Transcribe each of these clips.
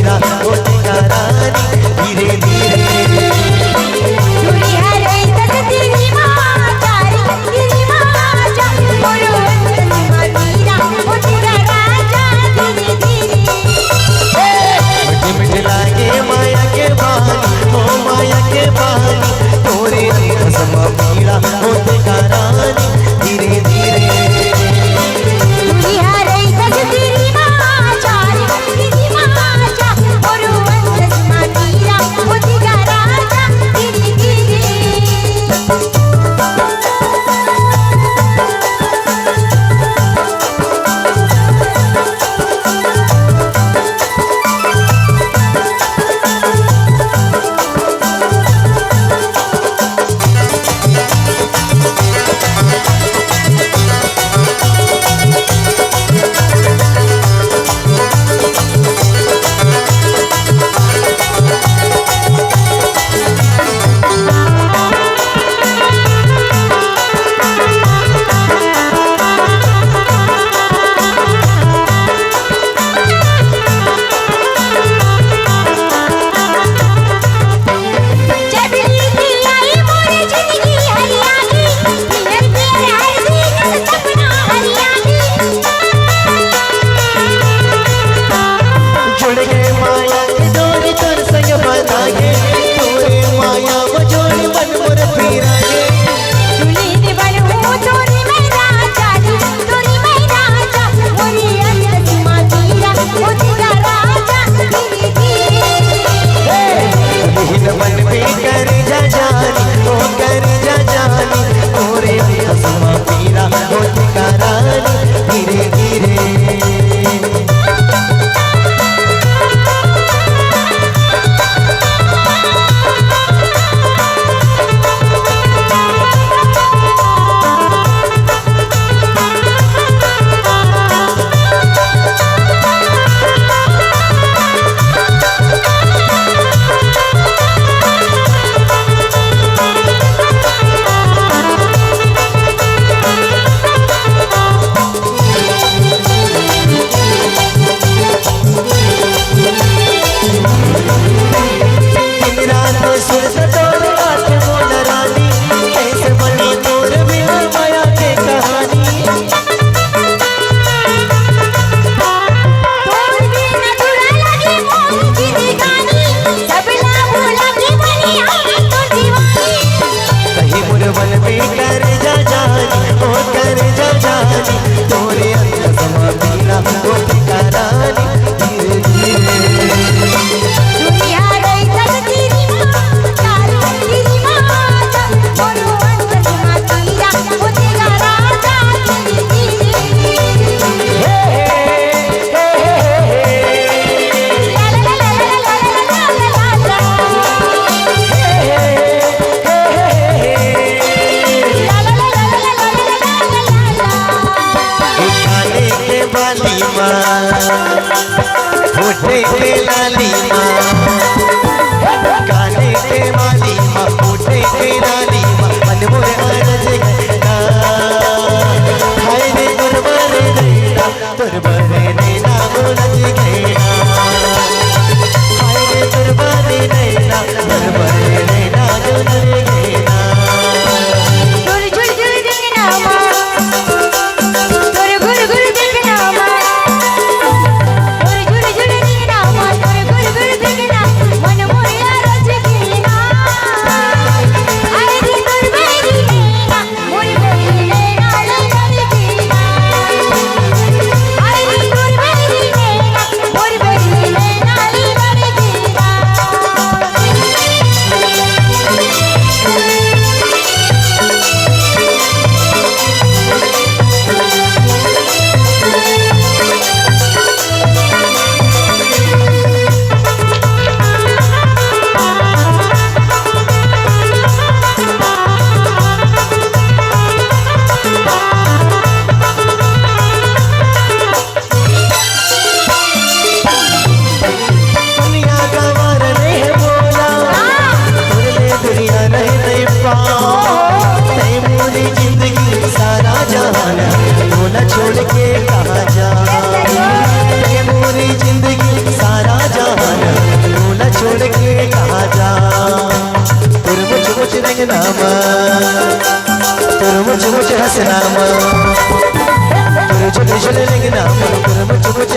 मीरा होतेगा रानी धीरे धीरे। माया के बहानी हो माया के बहानी तोरे कसमा मीरा होतेगा रानी धीरे धीरे। होठे पे लाली माँ काने पे माली माँ होठे पे लाली माँ मन मोरे आरज गैना हाय रे तुरबरे नैना बोलज गैना हाय रे तुरबरे नैना बोलज गैना। गुर गुर देखना माँ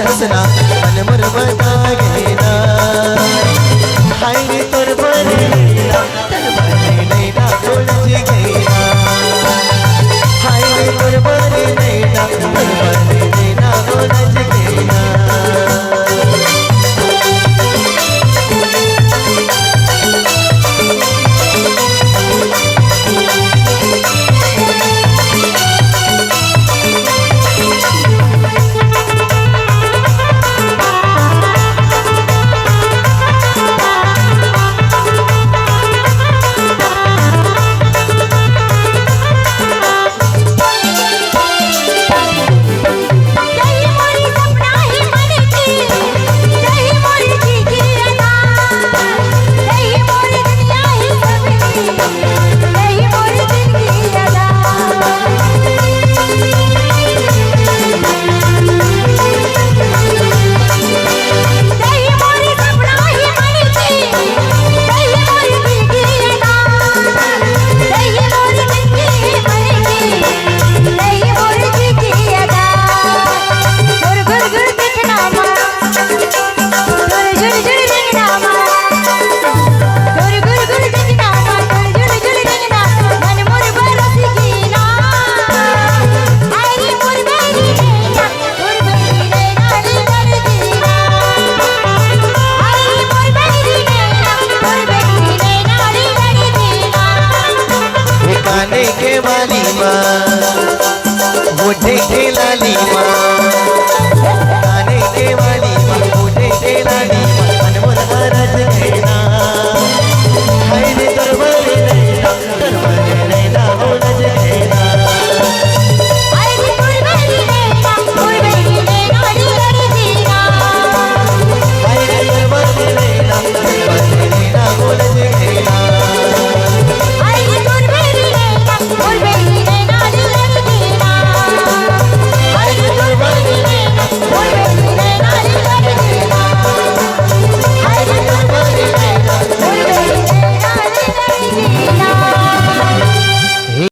हसना मन मोर बता गेना हाय रे तोर बने नैना तोर बने नैना उलझ गेना हाय रे तोर बने नैना तोर बने नैना उलझ गेना के वाली माँ वो देखे लाली माँ गाने के वाली माँ वो देखे लाली माँ